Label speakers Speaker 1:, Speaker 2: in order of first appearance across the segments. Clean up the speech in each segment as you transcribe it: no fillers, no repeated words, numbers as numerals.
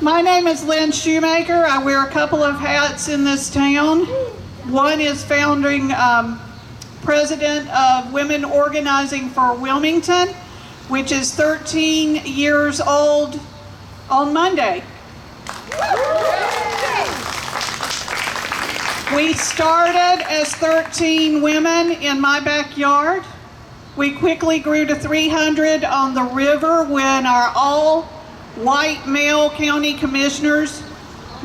Speaker 1: My name is Lynn Shoemaker. I wear a couple of hats in this town. One is founding president of Women Organizing for Wilmington, which is 13 years old on Monday. We started as 13 women in my backyard. We quickly grew to 300 on the river when our all-white male county commissioners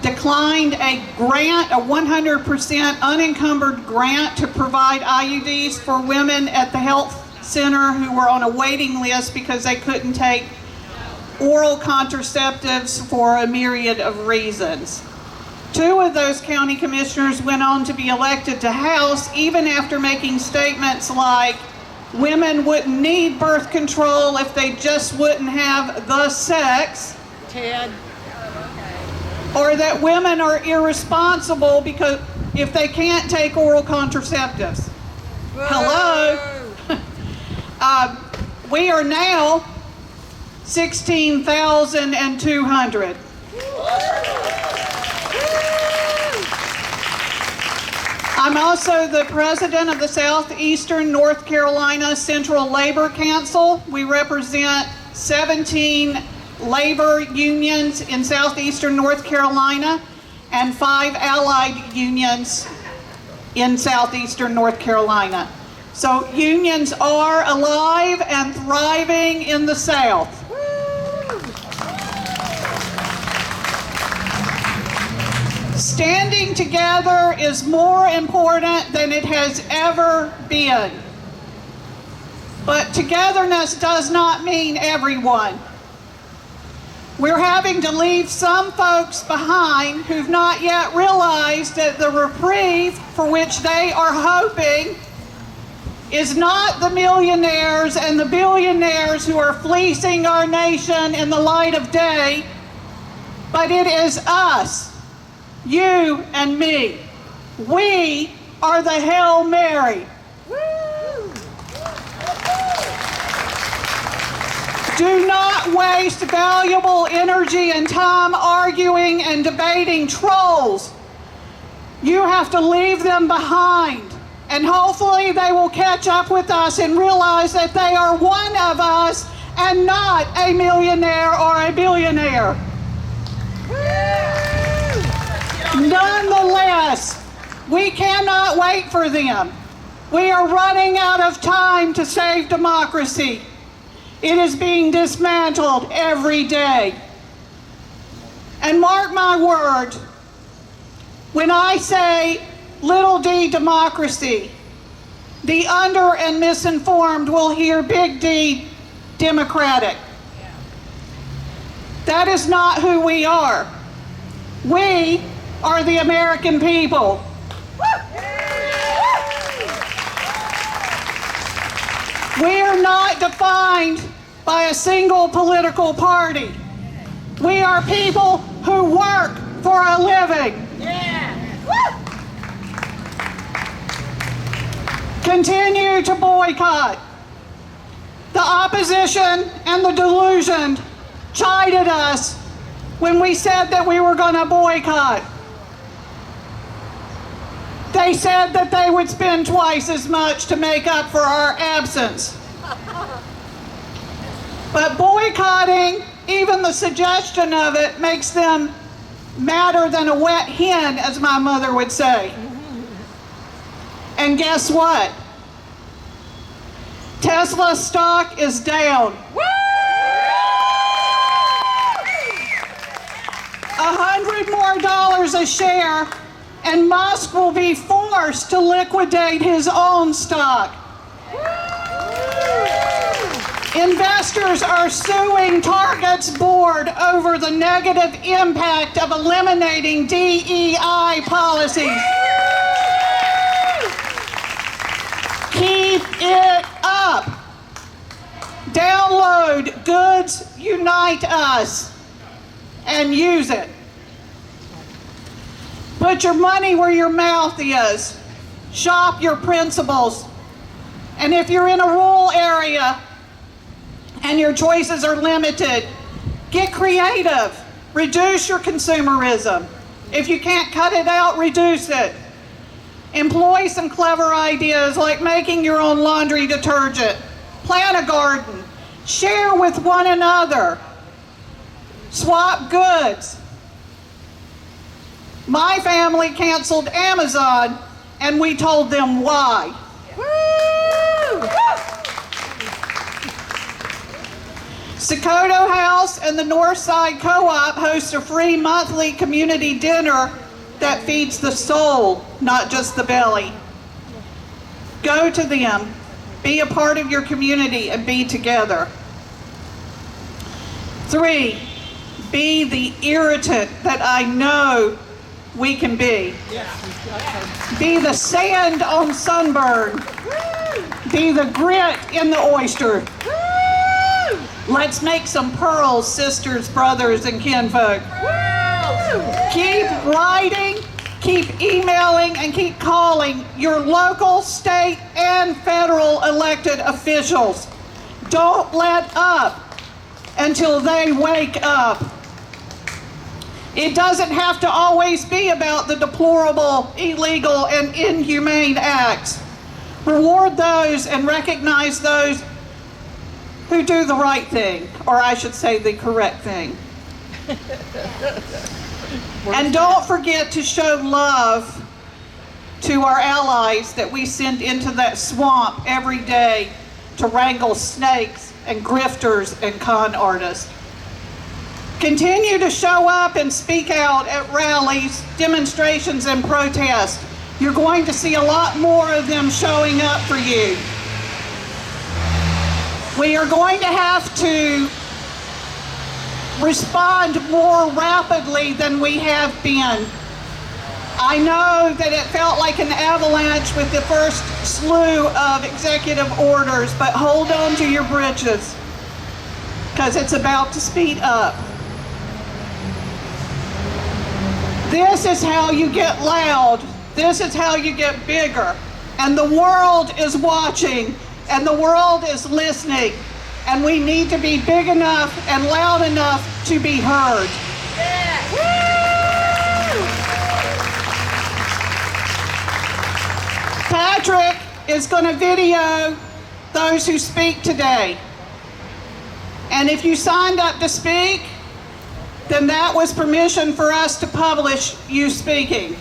Speaker 1: declined a grant, a 100% unencumbered grant to provide IUDs for women at the health center who were on a waiting list because they couldn't take oral contraceptives for a myriad of reasons. 2 of those county commissioners went on to be elected to House even after making statements like women wouldn't need birth control if they just wouldn't have the sex.
Speaker 2: Ted.
Speaker 1: Or that women are irresponsible because if they can't take oral contraceptives.
Speaker 2: Whoa.
Speaker 1: Hello? We are now 16,200. I'm also the president of the Southeastern North Carolina Central Labor Council. We represent 17 labor unions in Southeastern North Carolina and 5 allied unions in Southeastern North Carolina. So unions are alive and thriving in the South. Standing together is more important than it has ever been. But togetherness does not mean everyone. We're having to leave some folks behind who've not yet realized that the reprieve for which they are hoping is not the millionaires and the billionaires who are fleecing our nation in the light of day, but it is us. You and me. We are the Hail Mary. Woo! Do not waste valuable energy and time arguing and debating trolls. You have to leave them behind, and hopefully they will catch up with us and realize that they are one of us and not a millionaire or a billionaire. Nonetheless, we cannot wait for them. We are running out of time to save democracy. It is being dismantled every day. And mark my word, when I say little d democracy, the under and misinformed will hear big D democratic. That is not who we are. We are the American people. We are not defined by a single political party. We are people who work for a living. Continue to boycott. The opposition and the delusion chided us when we said that we were going to boycott. They said that they would spend twice as much to make up for our absence. But boycotting, even the suggestion of it, makes them madder than a wet hen, as my mother would say. And guess what? Tesla stock is down. $100 more a share, and Musk will be forced to liquidate his own stock. Investors are suing Target's board over the negative impact of eliminating DEI policies. Keep it up. Download Goods Unite Us and use it. Put your money where your mouth is. Shop your principles. And if you're in a rural area and your choices are limited, get creative. Reduce your consumerism. If you can't cut it out, reduce it. Employ some clever ideas like making your own laundry detergent. Plant a garden. Share with one another. Swap goods. My family canceled Amazon, and we told them why. Woo! Sokoto House and the Northside Co-op host a free monthly community dinner that feeds the soul, not just the belly. Go to them, be a part of your community, and be together. 3, be the irritant that I know we can be. Be the sand on sunburn. Be the grit in the oyster. Let's make some pearls, sisters, brothers, and kinfolk. Keep writing, keep emailing, and keep calling your local, state, and federal elected officials. Don't let up until they wake up. It doesn't have to always be about the deplorable, illegal, and inhumane acts. Reward those and recognize those who do the right thing, or I should say the correct thing. And don't forget to show love to our allies that we send into that swamp every day to wrangle snakes and grifters and con artists. Continue to show up and speak out at rallies, demonstrations, and protests. You're going to see a lot more of them showing up for you. We are going to have to respond more rapidly than we have been. I know that it felt like an avalanche with the first slew of executive orders, but hold on to your britches, because it's about to speed up. This is how you get loud. This is how you get bigger. And the world is watching, and the world is listening. And we need to be big enough and loud enough to be heard. Yeah. Woo! Patrick is going to video those who speak today. And if you signed up to speak, then that was permission for us to publish you speaking.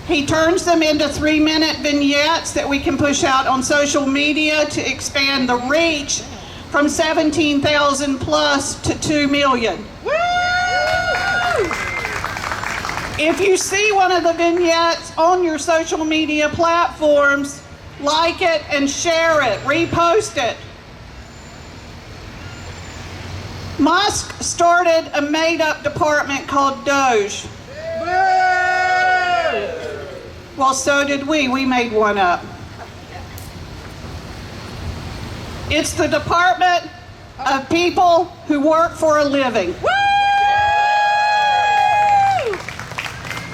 Speaker 1: He turns them into 3-minute vignettes that we can push out on social media to expand the reach from 17,000 plus to 2 million. Woo! If you see one of the vignettes on your social media platforms, like it and share it, repost it. Musk started a made-up department called Doge. Well, so did we. We made one up. It's the Department of People Who Work for a Living.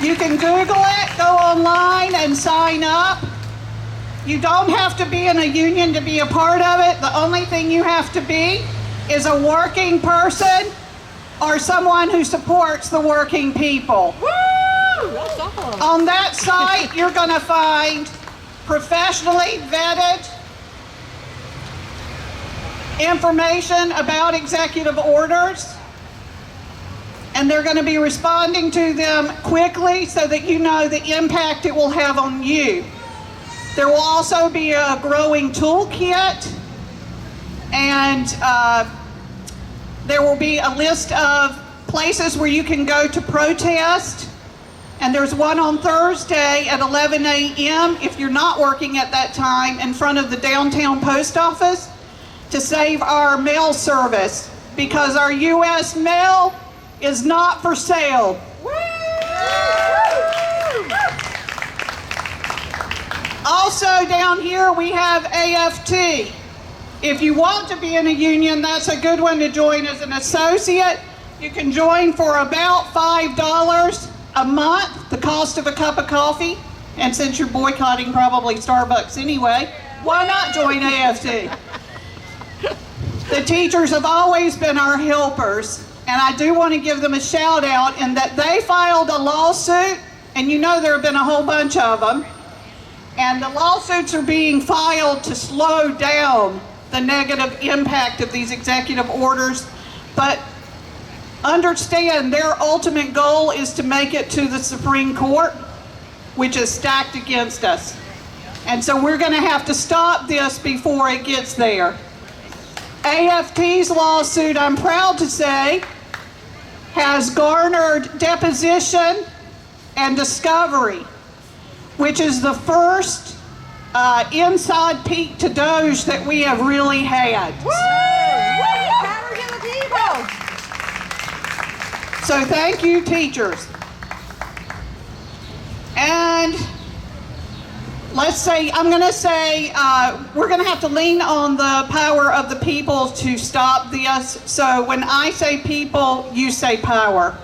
Speaker 1: You can Google it, go online, and sign up. You don't have to be in a union to be a part of it. The only thing you have to be is a working person or someone who supports the working people. Woo! That's awesome. On that site, you're going to find professionally vetted information about executive orders, and they're going to be responding to them quickly so that you know the impact it will have on you. There will also be a growing toolkit, and there will be a list of places where you can go to protest, and there's one on Thursday at 11 a.m. if you're not working at that time in front of the downtown post office to save our mail service, because our U.S. mail is not for sale. Also down here we have AFT. If you want to be in a union, that's a good one to join as an associate. You can join for about $5 a month, the cost of a cup of coffee. And since you're boycotting probably Starbucks anyway, why not join AFT? The teachers have always been our helpers, and I do want to give them a shout out in that they filed a lawsuit, and you know there have been a whole bunch of them, and the lawsuits are being filed to slow down the negative impact of these executive orders, but understand their ultimate goal is to make it to the Supreme Court, which is stacked against us. And so we're going to have to stop this before it gets there. AFT's lawsuit, I'm proud to say, has garnered deposition and discovery, which is the first inside peek to Doge that we have really had.
Speaker 2: Woo! Power to the people!
Speaker 1: So thank you, teachers. And let's say, I'm going to say, we're going to have to lean on the power of the people to stop this. So when I say people, you say power.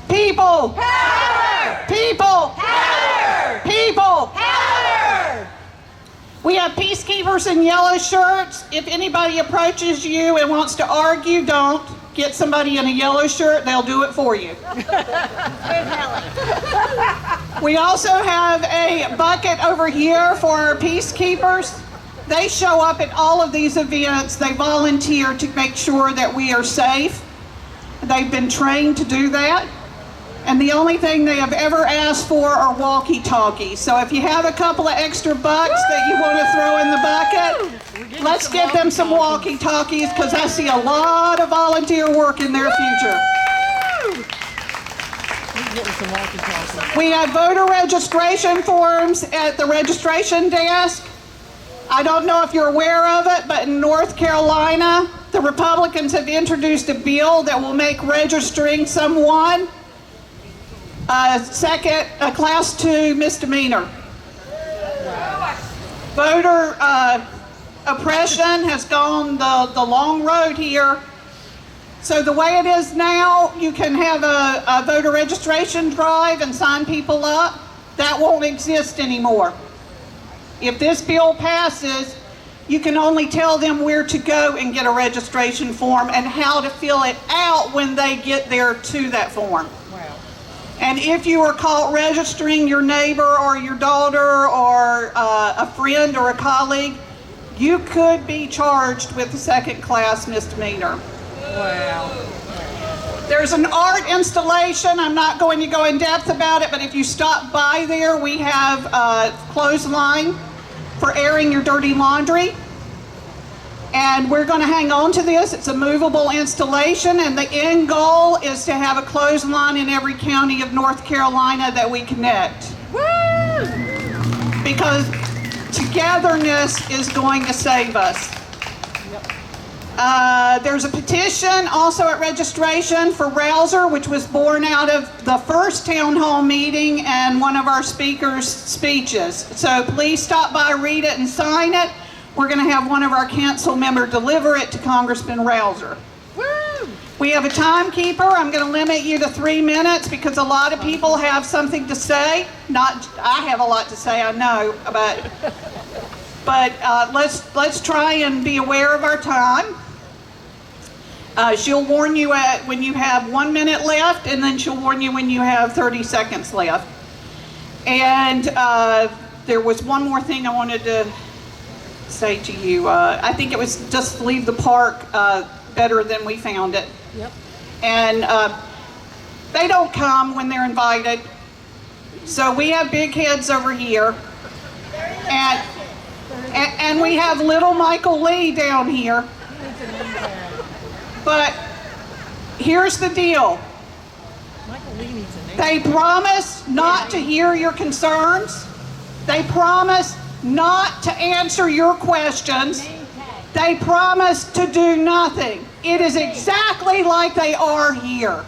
Speaker 1: People!
Speaker 2: Power!
Speaker 1: People!
Speaker 2: Power!
Speaker 1: People!
Speaker 2: Power!
Speaker 1: We have peacekeepers in yellow shirts. If anybody approaches you and wants to argue, don't. Get somebody in a yellow shirt, they'll do it for you. We also have a bucket over here for our peacekeepers. They show up at all of these events. They volunteer to make sure that we are safe. They've been trained to do that. And the only thing they have ever asked for are walkie-talkies. So if you have a couple of extra bucks that you want to throw in the bucket, let's get them some walkie-talkies, because I see a lot of volunteer work in their future. We have voter registration forms at the registration desk. I don't know if you're aware of it, but in North Carolina, the Republicans have introduced a bill that will make registering someone a class 2 misdemeanor. Voter oppression has gone the long road here. So the way it is now, you can have a voter registration drive and sign people up. That won't exist anymore. If this bill passes, you can only tell them where to go and get a registration form and how to fill it out when they get there to that form. And if you are caught registering your neighbor or your daughter or a friend or a colleague, you could be charged with a second-class misdemeanor.
Speaker 2: Wow.
Speaker 1: There's an art installation. I'm not going to go in depth about it, but if you stop by there, we have a clothesline for airing your dirty laundry. And we're going to hang on to this. It's a movable installation, and the end goal is to have a clothesline in every county of North Carolina that we connect.
Speaker 2: Woo!
Speaker 1: Because togetherness is going to save us. There's a petition also at registration for Rouser, which was born out of the first town hall meeting and one of our speakers' speeches. So please stop by, read it, and sign it. We're going to have one of our council members deliver it to Congressman Rouser.
Speaker 2: Woo!
Speaker 1: We have a timekeeper. I'm going to limit you to 3 minutes because a lot of people have something to say. I have a lot to say, I know, but let's try and be aware of our time. She'll warn you when you have 1 minute left, and then she'll warn you when you have 30 seconds left. And there was one more thing I wanted to say to you. I think it was just leave the park better than we found it.
Speaker 2: Yep.
Speaker 1: And they don't come when they're invited. So we have big heads over here. And we have little Michael Lee down here. But here's the deal.
Speaker 2: Michael Lee needs a name.
Speaker 1: They promise not to hear your concerns. They promise not to answer your questions. They promise to do nothing. It is exactly like they are here.